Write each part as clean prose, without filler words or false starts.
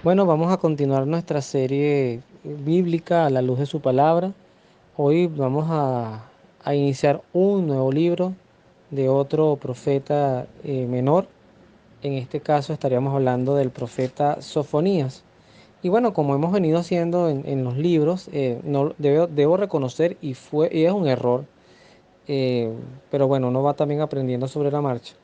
Bueno, vamos a continuar nuestra serie bíblica a la luz de su palabra. Hoy vamos a iniciar un nuevo libro de otro profeta menor. En este caso estaríamos hablando del profeta Sofonías. Y bueno, como hemos venido haciendo en los libros, no, debo reconocer y es un error, eh, pero bueno, uno va también aprendiendo sobre la marcha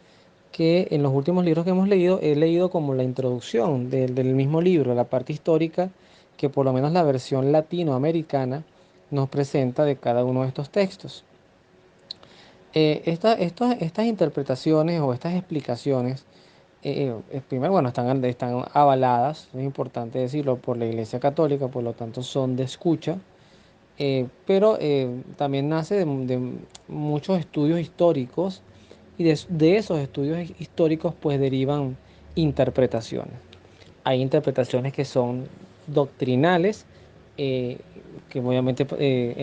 que en los últimos libros que hemos leído, he leído como la introducción del mismo libro, la parte histórica, que por lo menos la versión latinoamericana nos presenta de cada uno de estos textos. Estas interpretaciones o estas explicaciones, primero, bueno, están avaladas, es importante decirlo, por la Iglesia Católica, por lo tanto son de escucha, pero también nace de muchos estudios históricos y de esos estudios históricos pues derivan interpretaciones. Hay interpretaciones que son doctrinales, eh, que obviamente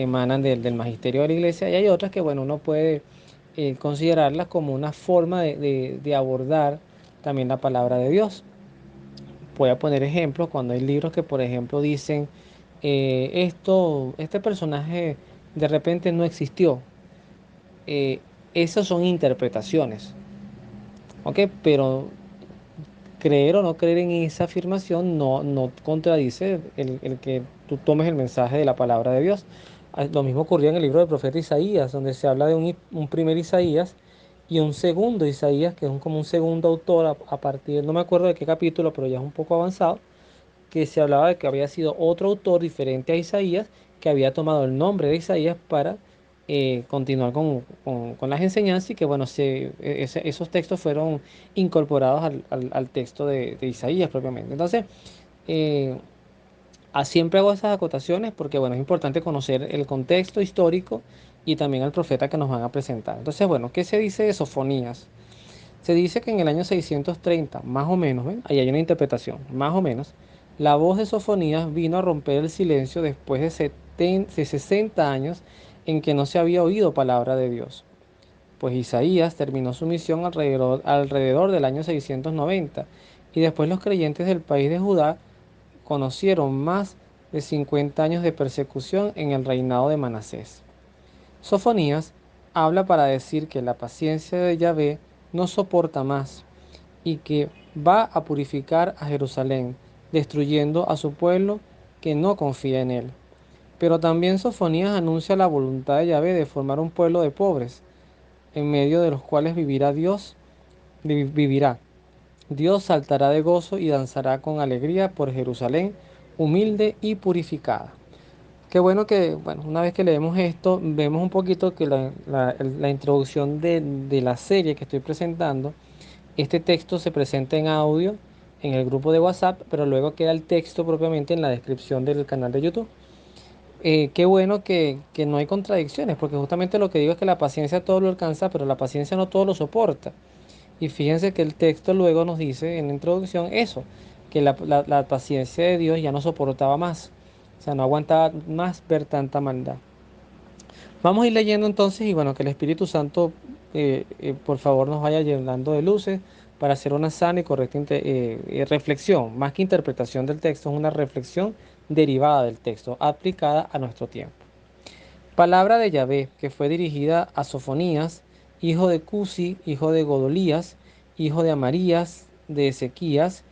emanan del magisterio de la iglesia, y hay otras que bueno, uno puede considerarlas como una forma de abordar también la palabra de Dios. Voy a poner ejemplos cuando hay libros que, por ejemplo, dicen, este personaje de repente no existió. Esas son interpretaciones, ¿ok? Pero creer o no creer en esa afirmación no contradice el que tú tomes el mensaje de la palabra de Dios. Lo mismo ocurrió en el libro del profeta Isaías, donde se habla de un primer Isaías y un segundo Isaías, que es como un segundo autor a partir, no me acuerdo de qué capítulo, pero ya es un poco avanzado, que se hablaba de que había sido otro autor diferente a Isaías, que había tomado el nombre de Isaías para continuar con las enseñanzas y que, bueno, esos textos fueron incorporados al texto de Isaías propiamente. Entonces, eh, siempre hago esas acotaciones porque, bueno, es importante conocer el contexto histórico y también al profeta que nos van a presentar. Entonces, bueno, ¿qué se dice de Sofonías? Se dice que en el año 630, más o menos, ¿ven? Ahí hay una interpretación, más o menos, la voz de Sofonías vino a romper el silencio después de 60 años en que no se había oído palabra de Dios. Pues Isaías terminó su misión alrededor del año 690 y después los creyentes del país de Judá conocieron más de 50 años de persecución en el reinado de Manasés. Sofonías habla para decir que la paciencia de Yahvé no soporta más y que va a purificar a Jerusalén, destruyendo a su pueblo que no confía en él. Pero también Sofonías anuncia la voluntad de Yahvé de formar un pueblo de pobres, en medio de los cuales vivirá. Dios saltará de gozo y danzará con alegría por Jerusalén, humilde y purificada. Qué bueno que, bueno, una vez que leemos esto, vemos un poquito que la introducción de la serie que estoy presentando, este texto se presenta en audio en el grupo de WhatsApp, pero luego queda el texto propiamente en la descripción del canal de YouTube. Qué bueno que no hay contradicciones, porque justamente lo que digo es que la paciencia todo lo alcanza, pero la paciencia no todo lo soporta. Y fíjense que el texto luego nos dice en la introducción eso, que la paciencia de Dios ya no soportaba más, o sea, no aguantaba más ver tanta maldad. Vamos a ir leyendo entonces y bueno, que el Espíritu Santo por favor nos vaya llenando de luces para hacer una sana y correcta reflexión, más que interpretación del texto, es una reflexión derivada del texto, aplicada a nuestro tiempo. Palabra de Yahvé, que fue dirigida a Sofonías, hijo de Cusi, hijo de Godolías, hijo de Amarías, de Ezequías,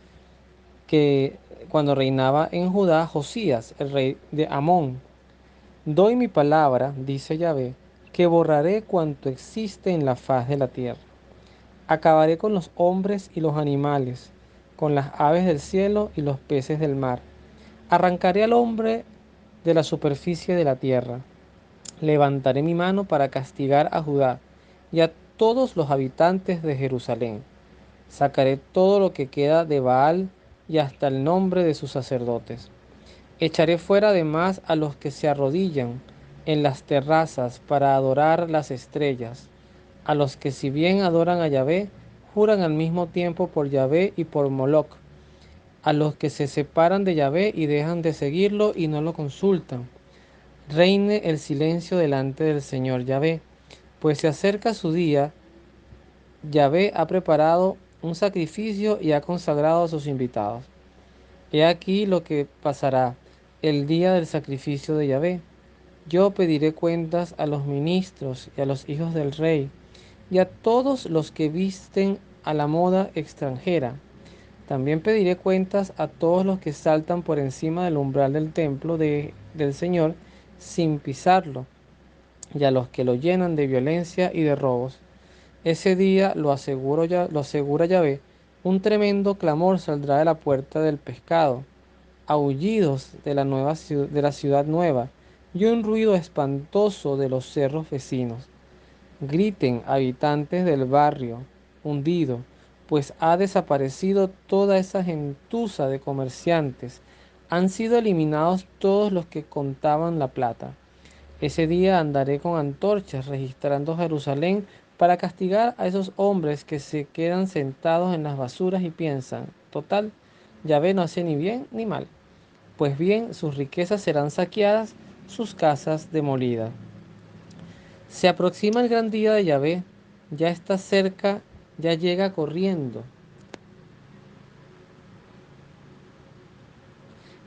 que cuando reinaba en Judá, Josías, el rey de Amón. Doy mi palabra, dice Yahvé, que borraré cuanto existe en la faz de la tierra. Acabaré con los hombres y los animales, con las aves del cielo y los peces del mar. Arrancaré al hombre de la superficie de la tierra. Levantaré mi mano para castigar a Judá y a todos los habitantes de Jerusalén. Sacaré todo lo que queda de Baal y hasta el nombre de sus sacerdotes. Echaré fuera además a los que se arrodillan en las terrazas para adorar las estrellas, a los que si bien adoran a Yahvé, juran al mismo tiempo por Yahvé y por Moloc, a los que se separan de Yahvé y dejan de seguirlo y no lo consultan. Reine el silencio delante del Señor Yahvé, pues se acerca su día. Yahvé ha preparado un sacrificio y ha consagrado a sus invitados. He aquí lo que pasará el día del sacrificio de Yahvé. Yo pediré cuentas a los ministros y a los hijos del rey y a todos los que visten a la moda extranjera. También pediré cuentas a todos los que saltan por encima del umbral del templo del Señor sin pisarlo, y a los que lo llenan de violencia y de robos. Ese día, lo asegura Yahvé, un tremendo clamor saldrá de la puerta del pescado, aullidos de de la ciudad nueva, y un ruido espantoso de los cerros vecinos. Griten, habitantes del barrio hundido, pues ha desaparecido toda esa gentuza de comerciantes. Han sido eliminados todos los que contaban la plata. Ese día andaré con antorchas registrando Jerusalén para castigar a esos hombres que se quedan sentados en las basuras y piensan, total, Yahvé no hace ni bien ni mal. Pues bien, sus riquezas serán saqueadas, sus casas demolidas. Se aproxima el gran día de Yahvé, ya está cerca, ya llega corriendo.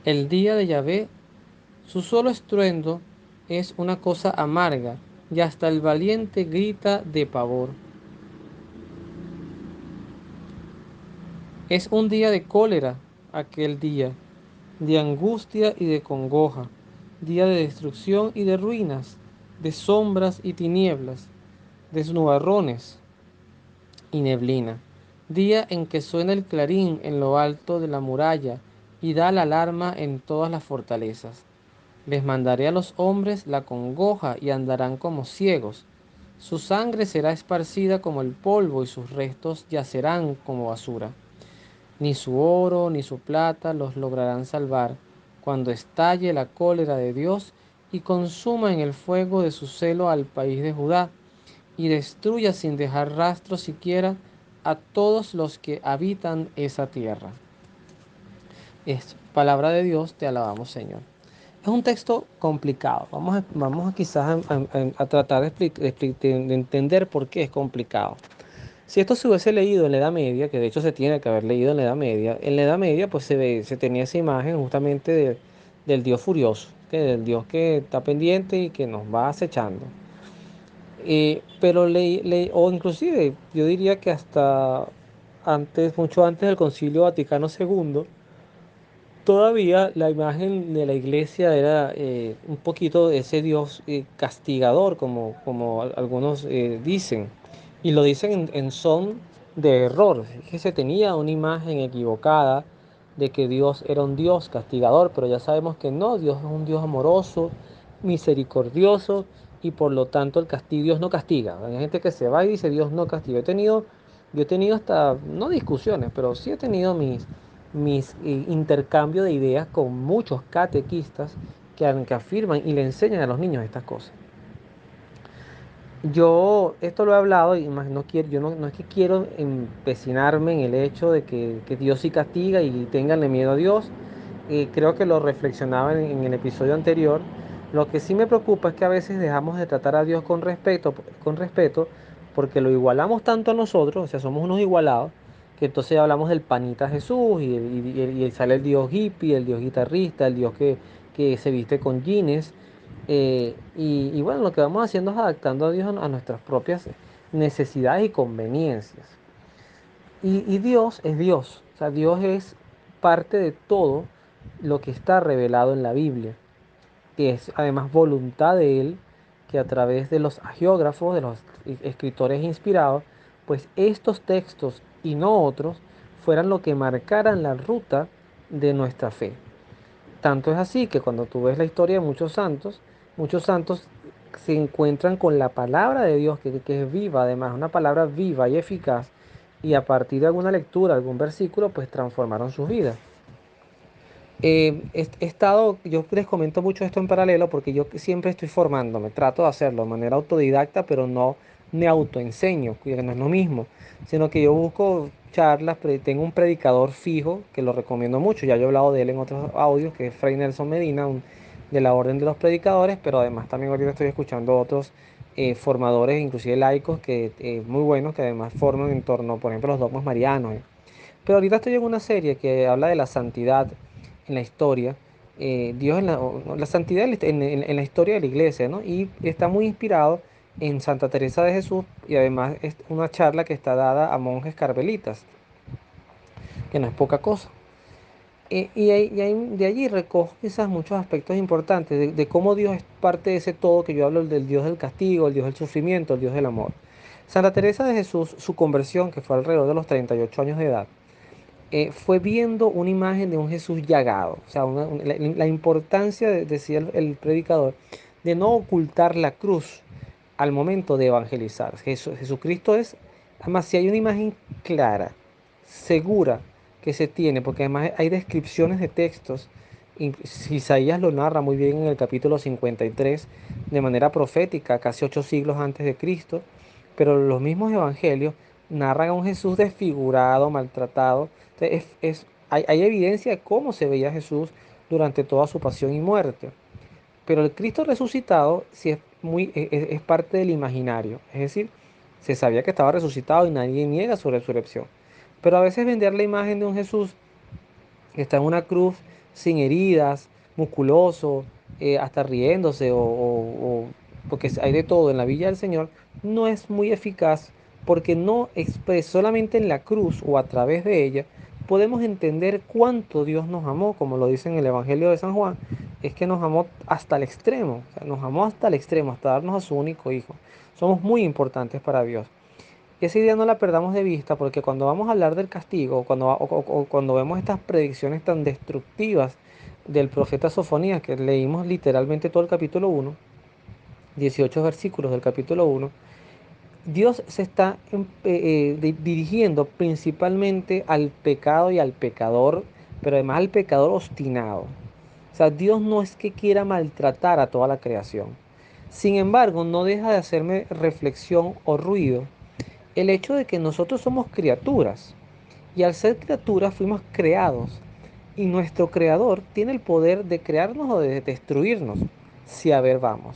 El día de Yahvé, su solo estruendo es una cosa amarga, y hasta el valiente grita de pavor. Es un día de cólera aquel día, de angustia y de congoja, día de destrucción y de ruinas, de sombras y tinieblas, de nubarrones y neblina, día en que suena el clarín en lo alto de la muralla y da la alarma en todas las fortalezas. Les mandaré a los hombres la congoja y andarán como ciegos. Su sangre será esparcida como el polvo y sus restos yacerán como basura. Ni su oro ni su plata los lograrán salvar cuando estalle la cólera de Dios y consuma en el fuego de su celo al país de Judá y destruya sin dejar rastro siquiera a todos los que habitan esa tierra. Es palabra de Dios, te alabamos, Señor. Es un texto complicado. Vamos a quizás a tratar de entender por qué es complicado. Si esto se hubiese leído en la Edad Media, que de hecho se tiene que haber leído en la Edad Media pues se tenía esa imagen justamente del Dios furioso, que del Dios que está pendiente y que nos va acechando. O inclusive yo diría que hasta antes, mucho antes del Concilio Vaticano II, todavía la imagen de la iglesia era un poquito de ese Dios castigador, como algunos dicen, y lo dicen en son de error, es que se tenía una imagen equivocada de que Dios era un Dios castigador, pero ya sabemos que no, Dios es un Dios amoroso, misericordioso, y por lo tanto el castigo, Dios no castiga. Hay gente que se va y dice Dios no castiga. Yo he tenido hasta, no discusiones, pero sí he tenido mis intercambios de ideas con muchos catequistas que afirman y le enseñan a los niños estas cosas. Yo esto lo he hablado y más no quiero, yo no es que quiero empecinarme en el hecho de que Dios sí castiga y tenganle miedo a Dios. Creo que lo reflexionaba en el episodio anterior. Lo que sí me preocupa es que a veces dejamos de tratar a Dios con respeto, porque lo igualamos tanto a nosotros, o sea, somos unos igualados, que entonces hablamos del panita Jesús y sale el Dios hippie, el Dios guitarrista, el Dios que se viste con jeans. Y bueno, lo que vamos haciendo es adaptando a Dios a nuestras propias necesidades y conveniencias. Y Dios es Dios, o sea, Dios es parte de todo lo que está revelado en la Biblia, que es además voluntad de Él que a través de los agiógrafos, de los escritores inspirados, pues estos textos y no otros fueran lo que marcaran la ruta de nuestra fe. Tanto es así que cuando tú ves la historia de muchos santos se encuentran con la palabra de Dios, que es viva, además, una palabra viva y eficaz, y a partir de alguna lectura, algún versículo, pues transformaron sus vidas. Yo les comento mucho esto en paralelo porque yo siempre estoy formándome, trato de hacerlo de manera autodidacta, pero no me autoenseño, que no es lo mismo, sino que yo busco charlas, tengo un predicador fijo que lo recomiendo mucho, ya yo he hablado de él en otros audios, que es Fray Nelson Medina, de la Orden de los Predicadores, pero además también ahorita estoy escuchando otros formadores, inclusive laicos, que muy buenos, que además forman en torno, por ejemplo, los dogmas marianos. Pero ahorita estoy en una serie que habla de la santidad en la historia, Dios en la santidad en la historia de la iglesia, ¿no? Y está muy inspirado en Santa Teresa de Jesús y además es una charla que está dada a monjes carmelitas, que no es poca cosa. De allí recojo quizás muchos aspectos importantes de cómo Dios es parte de ese todo que yo hablo, del Dios del castigo, el Dios del sufrimiento, el Dios del amor. Santa Teresa de Jesús, su conversión, que fue alrededor de los 38 años de edad, fue viendo una imagen de un Jesús llagado. O sea, la importancia, decía el predicador, de no ocultar la cruz al momento de evangelizar. Jesucristo es, además, si hay una imagen clara, segura que se tiene, porque además hay descripciones de textos, Isaías lo narra muy bien en el capítulo 53, de manera profética, casi 8 siglos antes de Cristo, pero los mismos evangelios narran a un Jesús desfigurado, maltratado. Entonces, hay evidencia de cómo se veía Jesús durante toda su pasión y muerte. Pero el Cristo resucitado sí es parte del imaginario. Es decir, se sabía que estaba resucitado y nadie niega su resurrección. Pero a veces vender la imagen de un Jesús que está en una cruz sin heridas, musculoso, hasta riéndose porque hay de todo en la Villa del Señor, no es muy eficaz porque no solamente en la cruz o a través de ella podemos entender cuánto Dios nos amó, como lo dice en el Evangelio de San Juan, es que nos amó hasta el extremo, o sea, nos amó hasta el extremo, hasta darnos a su único hijo. Somos muy importantes para Dios. Y esa idea no la perdamos de vista porque cuando vamos a hablar del castigo, o cuando vemos estas predicciones tan destructivas del profeta Sofonías, que leímos literalmente todo el capítulo 1, 18 versículos del capítulo 1, Dios se está dirigiendo principalmente al pecado y al pecador, pero además al pecador obstinado. O sea, Dios no es que quiera maltratar a toda la creación. Sin embargo, no deja de hacerme reflexión o ruido el hecho de que nosotros somos criaturas y al ser criaturas fuimos creados y nuestro creador tiene el poder de crearnos o de destruirnos, si a ver vamos.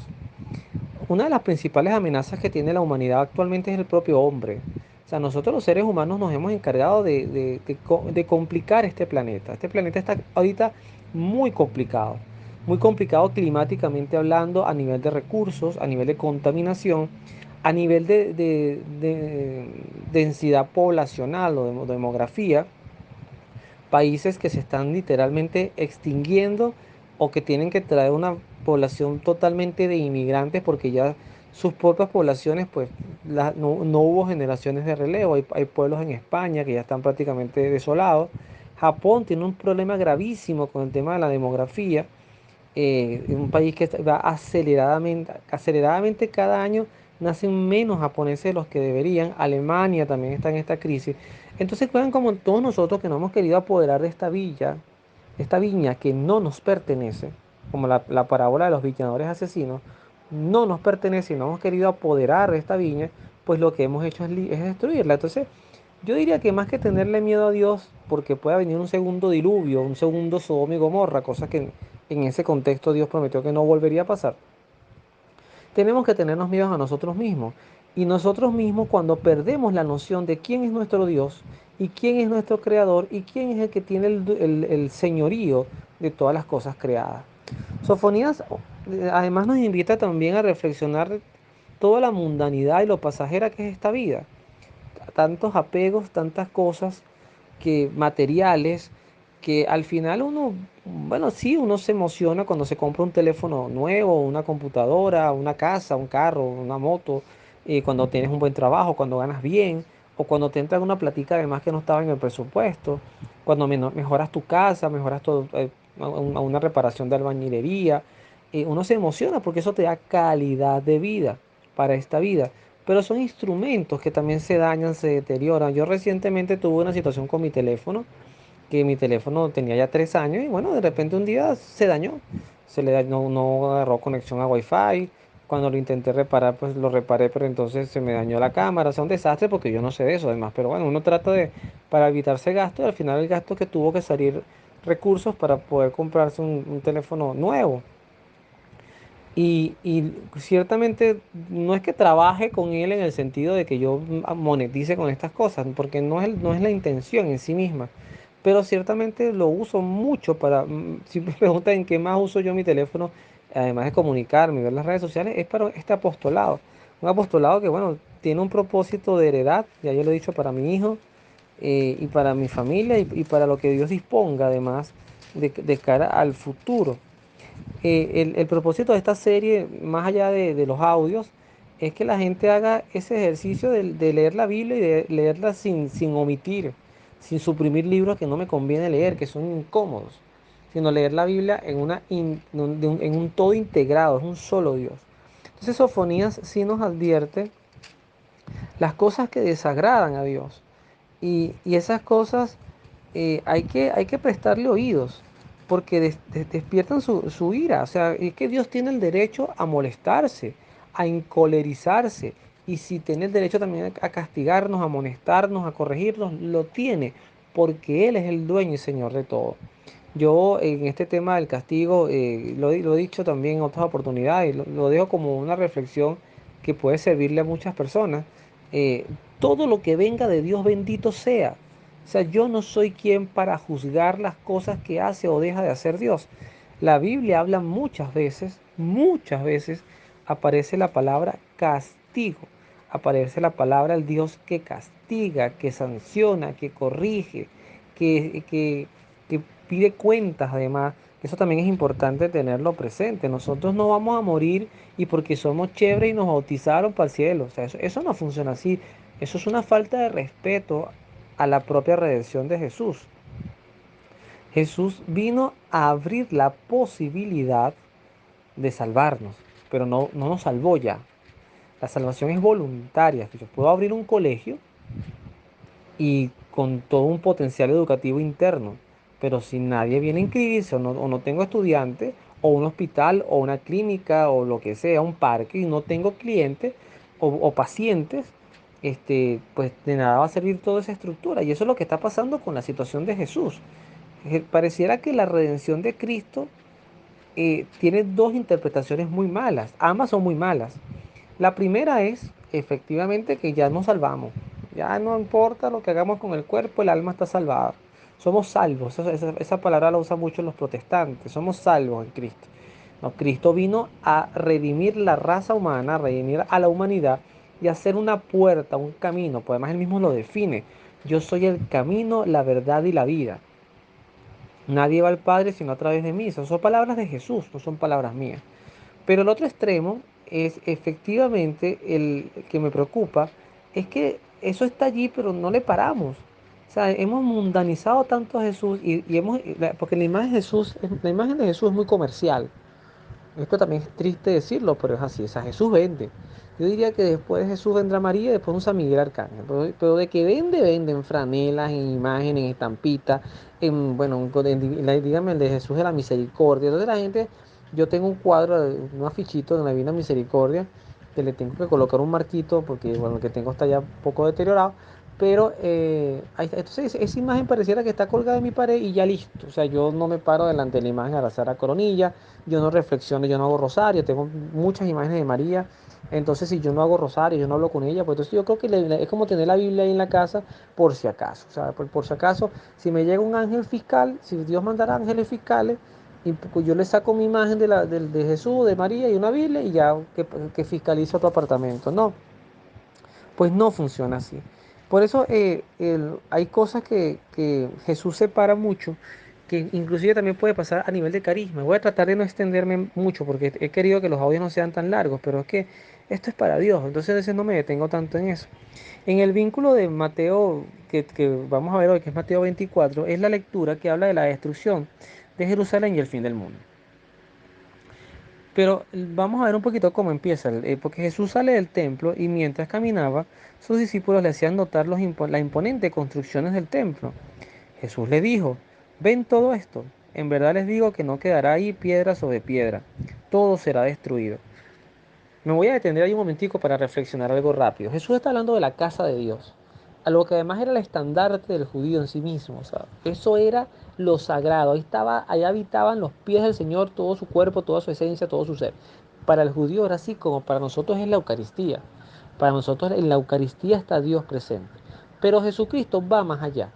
Una de las principales amenazas que tiene la humanidad actualmente es el propio hombre. O sea, nosotros los seres humanos nos hemos encargado de complicar este planeta. Este planeta está ahorita muy complicado climáticamente hablando, a nivel de recursos, a nivel de contaminación, a nivel de densidad poblacional o de demografía, países que se están literalmente extinguiendo o que tienen que traer una población totalmente de inmigrantes porque ya sus propias poblaciones, pues no hubo generaciones de relevo. Hay pueblos en España que ya están prácticamente desolados. Japón tiene un problema gravísimo con el tema de la demografía, un país que va aceleradamente cada año nacen menos japoneses de los que deberían. Alemania también está en esta crisis. Entonces juegan como todos nosotros que no hemos querido apoderar de esta viña que no nos pertenece, como la parábola de los viñadores asesinos, no nos pertenece y no hemos querido apoderar de esta viña, pues lo que hemos hecho es destruirla. Entonces, yo diría que más que tenerle miedo a Dios, porque pueda venir un segundo diluvio, un segundo Sodoma y Gomorra, cosa que en ese contexto Dios prometió que no volvería a pasar, tenemos que tenernos miedo a nosotros mismos. Y nosotros mismos cuando perdemos la noción de quién es nuestro Dios y quién es nuestro creador y quién es el que tiene el señorío de todas las cosas creadas. Sofonías además nos invita también a reflexionar toda la mundanidad y lo pasajera que es esta vida. Tantos apegos, tantas cosas que materiales, que al final uno, bueno, sí, uno se emociona cuando se compra un teléfono nuevo, una computadora, una casa, un carro, una moto, cuando tienes un buen trabajo, cuando ganas bien, o cuando te entra una platica además que no estaba en el presupuesto, cuando mejoras tu casa, mejoras todo, a una reparación de albañilería, uno se emociona porque eso te da calidad de vida para esta vida. Pero son instrumentos que también se dañan, se deterioran. Yo recientemente tuve una situación con mi teléfono, que mi teléfono tenía ya 3 años y bueno, de repente un día se dañó. No agarró conexión a Wi-Fi. Cuando lo intenté reparar, pues lo reparé, pero entonces se me dañó la cámara. O sea, un desastre porque yo no sé de eso además. Pero bueno, uno trata para evitarse gasto y al final el gasto que tuvo que salir recursos para poder comprarse un teléfono nuevo. Y ciertamente no es que trabaje con él en el sentido de que yo monetice con estas cosas, porque no es la intención en sí misma. pero ciertamente lo uso mucho para, si me preguntan en qué más uso yo mi teléfono, además de comunicarme y ver las redes sociales, es para este apostolado. Un apostolado que, bueno, tiene un propósito de heredad, ya yo lo he dicho, para mi hijo y para mi familia y para lo que Dios disponga, además, de cara al futuro. El propósito de esta serie, más allá de los audios, es que la gente haga ese ejercicio de leer la Biblia y de leerla sin omitir, sin suprimir libros que no me conviene leer, que son incómodos, sino leer la Biblia en un todo integrado, es un solo Dios. Entonces Sofonías sí nos advierte las cosas que desagradan a Dios. Y esas cosas hay que prestarle oídos, porque despiertan su ira. O sea, es que Dios tiene el derecho a molestarse, a encolerizarse. Y si tiene el derecho también a castigarnos, a amonestarnos, a corregirnos, lo tiene, porque Él es el dueño y Señor de todo. Yo en este tema del castigo, lo he dicho también en otras oportunidades, lo dejo como una reflexión que puede servirle a muchas personas. Eh, Todo lo que venga de Dios bendito sea. O sea, yo no soy quien para juzgar las cosas que hace o deja de hacer Dios. La Biblia habla muchas veces aparece la palabra castigo. Aparece la palabra el Dios que castiga, que sanciona, que corrige, que, que, que pide cuentas además. Eso también es importante tenerlo presente. Nosotros no vamos a morir y porque somos chéveres y nos bautizaron para el cielo. O sea, eso no funciona así. Eso es una falta de respeto a la propia redención de Jesús. Jesús vino a abrir la posibilidad de salvarnos, pero no nos salvó ya. La salvación es voluntaria. Yo puedo abrir un colegio y con todo un potencial educativo interno. Pero si nadie viene a inscribirse o no tengo estudiantes, o un hospital, o una clínica, o lo que sea, un parque, y no tengo clientes o pacientes, pues de nada va a servir toda esa estructura. Y eso es lo que está pasando con la situación de Jesús. Pareciera que la redención de Cristo tiene dos interpretaciones muy malas. Ambas son muy malas. La primera es efectivamente que ya nos salvamos. Ya no importa lo que hagamos con el cuerpo, el alma está salvada. Somos salvos. Esa palabra la usan mucho los protestantes. Somos salvos en Cristo. No, Cristo vino a redimir la raza humana, a redimir a la humanidad y a hacer una puerta, un camino. Pues además él mismo lo define. Yo soy el camino, la verdad y la vida. Nadie va al Padre sino a través de mí. Esas son palabras de Jesús, no son palabras mías. Pero el otro extremo es efectivamente el que me preocupa, es que eso está allí, pero no le paramos. O sea, hemos mundanizado tanto a Jesús porque la imagen de Jesús es muy comercial. Esto también es triste decirlo, pero es así. O sea, Jesús vende. Yo diría que después de Jesús vendrá María y después un San Miguel Arcángel. Pero de que venden franelas, en imágenes, en estampitas, bueno, dígame el de Jesús de la Misericordia. Entonces la gente, yo tengo un cuadro, un afichito de la Divina Misericordia, que le tengo que colocar un marquito porque, bueno, el que tengo está ya un poco deteriorado. Pero ahí está. Entonces esa imagen pareciera que está colgada en mi pared y ya listo. O sea, yo no me paro delante de la imagen a rezar a coronilla, yo no reflexiono, yo no hago rosario, tengo muchas imágenes de María. Entonces, si yo no hago rosario, yo no hablo con ella, pues entonces yo creo que es como tener la Biblia ahí en la casa por si acaso. O sea, por si acaso, si me llega un ángel fiscal, si Dios mandara ángeles fiscales, y pues yo le saco mi imagen de Jesús, de María y una Biblia y ya que fiscalizo tu apartamento. No, pues no funciona así. Por eso hay cosas que Jesús separa mucho, que inclusive también puede pasar a nivel de carisma. Voy a tratar de no extenderme mucho porque he querido que los audios no sean tan largos, pero es que esto es para Dios, entonces a veces no me detengo tanto en eso. En el vínculo de Mateo, que vamos a ver hoy, que es Mateo 24, es la lectura que habla de la destrucción de Jerusalén y el fin del mundo. Pero vamos a ver un poquito cómo empieza, porque Jesús sale del templo y mientras caminaba, sus discípulos le hacían notar las imponentes construcciones del templo. Jesús le dijo, ¿ven todo esto? En verdad les digo que no quedará ahí piedra sobre piedra, todo será destruido. Me voy a detener ahí un momentico para reflexionar algo rápido. Jesús está hablando de la casa de Dios, algo que además era el estandarte del judío en sí mismo. O sea, eso era lo sagrado. Ahí habitaban los pies del Señor, todo su cuerpo, toda su esencia, todo su ser. Para el judío era así como para nosotros es la Eucaristía. Para nosotros en la Eucaristía está Dios presente. Pero Jesucristo va más allá.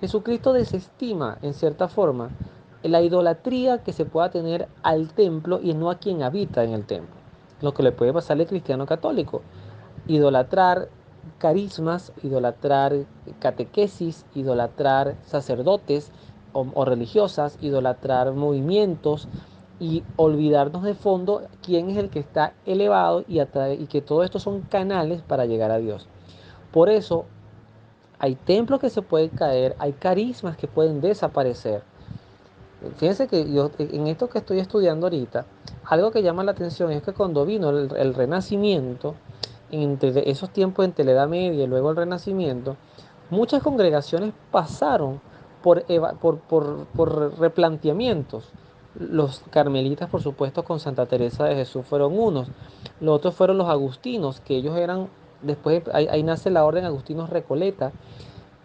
Jesucristo desestima, en cierta forma, la idolatría que se pueda tener al templo y no a quien habita en el templo. Lo que le puede pasar al cristiano católico. Idolatrar carismas, idolatrar catequesis, idolatrar sacerdotes o religiosas, idolatrar movimientos y olvidarnos de fondo quién es el que está elevado y que todo esto son canales para llegar a Dios. Por eso hay templos que se pueden caer, hay carismas que pueden desaparecer. Fíjense que yo en esto que estoy estudiando ahorita, algo que llama la atención es que cuando vino el Renacimiento, entre esos tiempos entre la Edad Media y luego el Renacimiento, muchas congregaciones pasaron por replanteamientos. Los carmelitas, por supuesto, con Santa Teresa de Jesús fueron unos. Los otros fueron los agustinos, que ellos eran, después ahí nace la orden Agustinos Recoleta,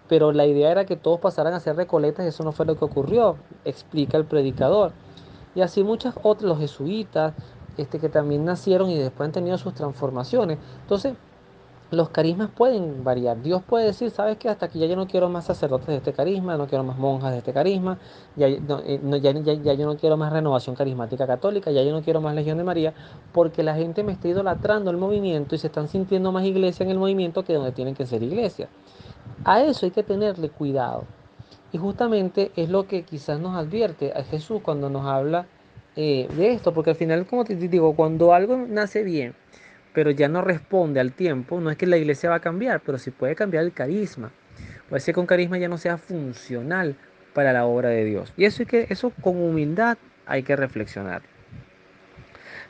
pero la idea era que todos pasaran a ser recoletas y eso no fue lo que ocurrió, explica el predicador. Y así muchas otras, los jesuitas, que también nacieron y después han tenido sus transformaciones. Entonces, los carismas pueden variar. Dios puede decir, ¿sabes qué? Hasta aquí ya yo no quiero más sacerdotes de este carisma, no quiero más monjas de este carisma, ya yo no quiero más renovación carismática católica, ya yo no quiero más Legión de María, porque la gente me está idolatrando el movimiento y se están sintiendo más iglesia en el movimiento que donde tienen que ser iglesia. A eso hay que tenerle cuidado. Y justamente es lo que quizás nos advierte a Jesús cuando nos habla de esto, porque al final, como te digo, cuando algo nace bien, pero ya no responde al tiempo, no es que la iglesia va a cambiar, pero sí puede cambiar el carisma. Puede ser que un carisma ya no sea funcional para la obra de Dios. Y eso con humildad hay que reflexionar.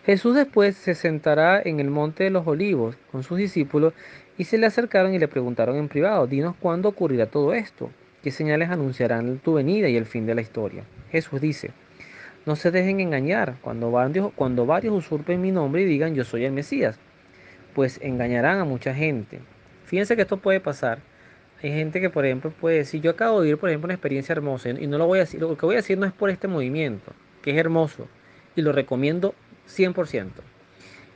Jesús después se sentará en el monte de los olivos con sus discípulos y se le acercaron y le preguntaron en privado, dinos cuándo ocurrirá todo esto, qué señales anunciarán tu venida y el fin de la historia. Jesús dice, no se dejen engañar cuando varios usurpen mi nombre y digan yo soy el Mesías, pues engañarán a mucha gente. Fíjense que esto puede pasar. Hay gente que, por ejemplo, puede decir, yo acabo de vivir, por ejemplo, una experiencia hermosa y no lo voy a decir, lo que voy a decir no es por este movimiento, que es hermoso y lo recomiendo 100%.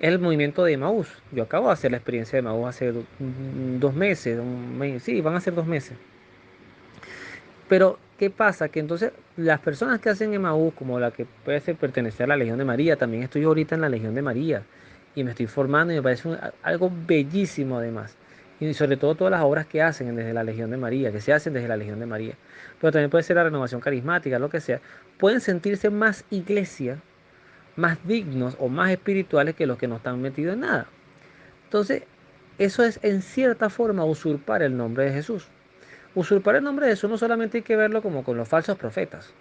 Es el movimiento de Emaús. Yo acabo de hacer la experiencia de Emaús hace 2 meses, sí, van a ser 2 meses. Pero, ¿qué pasa? Que entonces las personas que hacen Emaús, como la que puede ser pertenecer a la Legión de María, también estoy ahorita en la Legión de María y me estoy formando y me parece algo bellísimo además. Y sobre todo todas las obras que hacen desde la Legión de María, que se hacen desde la Legión de María. Pero también puede ser la renovación carismática, lo que sea. Pueden sentirse más iglesia, más dignos o más espirituales que los que no están metidos en nada. Entonces, eso es en cierta forma usurpar el nombre de Jesús. Usurpar el nombre de Jesús no solamente hay que verlo como con los falsos profetas.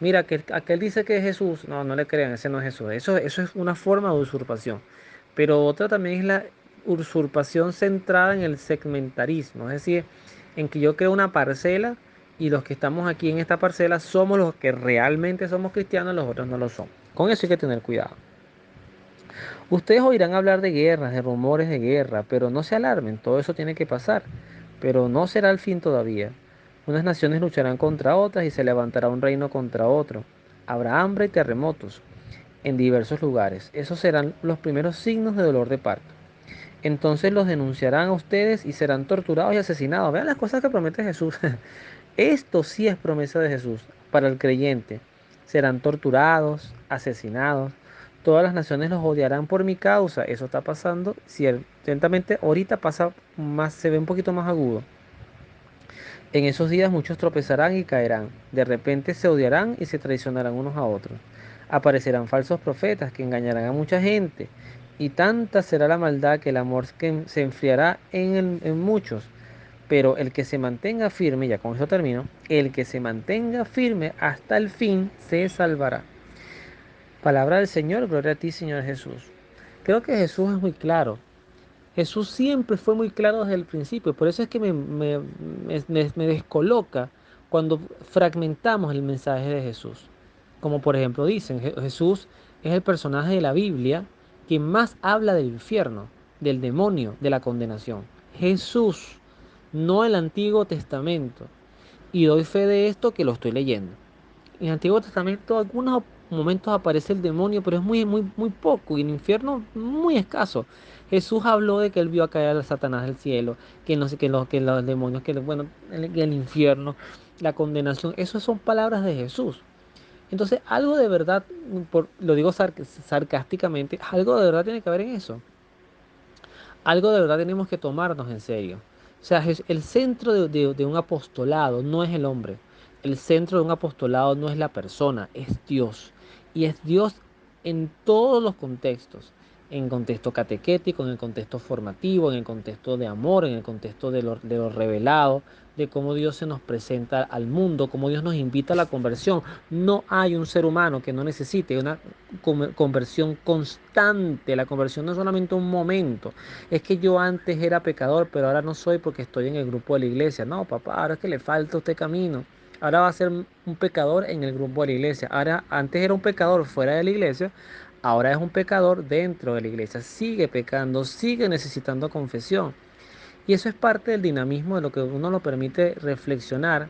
Mira, aquel dice que es Jesús. No, no le crean, ese no es Jesús. Eso es una forma de usurpación. Pero otra también es la usurpación centrada en el segmentarismo. Es decir, en que yo creo una parcela y los que estamos aquí en esta parcela somos los que realmente somos cristianos, los otros no lo son. Con eso hay que tener cuidado. Ustedes oirán hablar de guerras, de rumores de guerra, pero no se alarmen, todo eso tiene que pasar. Pero no será el fin todavía. Unas naciones lucharán contra otras y se levantará un reino contra otro. Habrá hambre y terremotos en diversos lugares. Esos serán los primeros signos de dolor de parto. Entonces los denunciarán a ustedes y serán torturados y asesinados. Vean las cosas que promete Jesús. Esto sí es promesa de Jesús para el creyente. Serán torturados, asesinados. Todas las naciones los odiarán por mi causa. Eso está pasando. Ciertamente ahorita pasa más, se ve un poquito más agudo. En esos días muchos tropezarán y caerán. De repente se odiarán y se traicionarán unos a otros. Aparecerán falsos profetas que engañarán a mucha gente. Y tanta será la maldad que el amor se enfriará en muchos. Pero el que se mantenga firme, ya con eso termino, el que se mantenga firme hasta el fin se salvará. Palabra del Señor, gloria a ti, Señor Jesús. Creo que Jesús es muy claro. Jesús siempre fue muy claro desde el principio. Por eso es que me descoloca cuando fragmentamos el mensaje de Jesús. Como por ejemplo dicen, Jesús es el personaje de la Biblia que más habla del infierno, del demonio, de la condenación. Jesús, no el Antiguo Testamento. Y doy fe de esto que lo estoy leyendo. En el Antiguo Testamento algunos momentos aparece el demonio, pero es muy poco, y el infierno muy escaso. Jesús habló de que él vio a caer a Satanás del cielo, que no sé, que los demonios, bueno, el infierno, la condenación, eso son palabras de Jesús. Entonces, algo de verdad, lo digo sarcásticamente, algo de verdad tiene que haber en eso. Algo de verdad tenemos que tomarnos en serio. O sea, el centro de un apostolado no es el hombre. El centro de un apostolado no es la persona, es Dios. Y es Dios en todos los contextos. En contexto catequético, en el contexto formativo, en el contexto de amor, en el contexto de lo revelado, de cómo Dios se nos presenta al mundo, cómo Dios nos invita a la conversión. No hay un ser humano que no necesite una conversión constante. La conversión no es solamente un momento. Es que yo antes era pecador, pero ahora no soy porque estoy en el grupo de la iglesia. No, papá, ahora es que le falta a usted camino. Ahora va a ser un pecador en el grupo de la iglesia. Ahora, antes era un pecador fuera de la iglesia, ahora es un pecador dentro de la iglesia. Sigue pecando, sigue necesitando confesión. Y eso es parte del dinamismo de lo que uno lo permite reflexionar.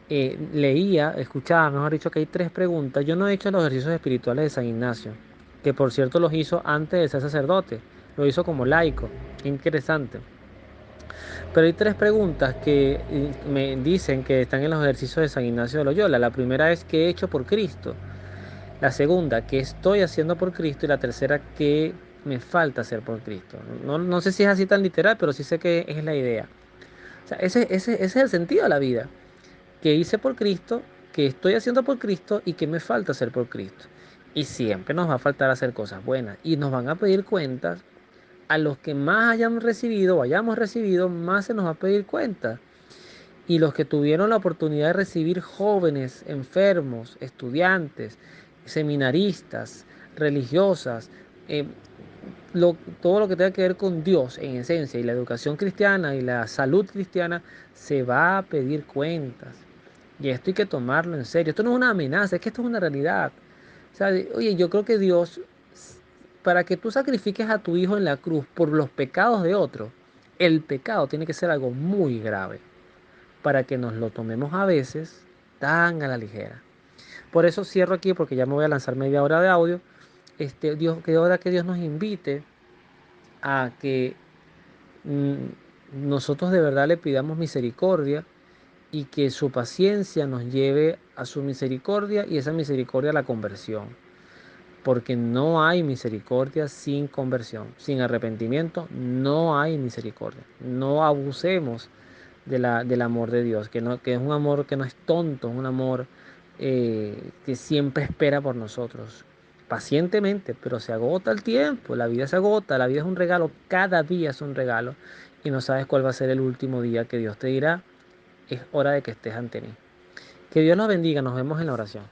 Leía, escuchaba, mejor dicho, que hay tres preguntas. Yo no he hecho los ejercicios espirituales de San Ignacio, que por cierto los hizo antes de ser sacerdote, lo hizo como laico. Qué interesante. Pero hay tres preguntas que me dicen que están en los ejercicios de San Ignacio de Loyola. La primera es ¿qué he hecho por Cristo? La segunda, ¿qué estoy haciendo por Cristo? Y la tercera, ¿qué me falta hacer por Cristo? No sé si es así tan literal, pero sí sé que es la idea. O sea, ese es el sentido de la vida. ¿Qué hice por Cristo? ¿Qué estoy haciendo por Cristo? ¿Y qué me falta hacer por Cristo? Y siempre nos va a faltar hacer cosas buenas. Y nos van a pedir cuentas. A los que más hayamos recibido o hayamos recibido, más se nos va a pedir cuentas. Y los que tuvieron la oportunidad de recibir jóvenes, enfermos, estudiantes, seminaristas, religiosas, eh, todo lo que tenga que ver con Dios en esencia y la educación cristiana y la salud cristiana, se va a pedir cuentas. Y esto hay que tomarlo en serio. Esto no es una amenaza, es que esto es una realidad. O sea, oye, yo creo que Dios, para que tú sacrifiques a tu hijo en la cruz por los pecados de otro, el pecado tiene que ser algo muy grave para que nos lo tomemos a veces tan a la ligera. Por eso cierro aquí porque ya me voy a lanzar media hora de audio. Dios, que ahora que Dios nos invite a que nosotros de verdad le pidamos misericordia y que su paciencia nos lleve a su misericordia y esa misericordia a la conversión. Porque no hay misericordia sin conversión, sin arrepentimiento no hay misericordia. No abusemos del amor de Dios, que es un amor que no es tonto, es un amor que siempre espera por nosotros, pacientemente, pero se agota el tiempo, la vida se agota, la vida es un regalo, cada día es un regalo y no sabes cuál va a ser el último día que Dios te dirá, es hora de que estés ante mí. Que Dios nos bendiga, nos vemos en la oración.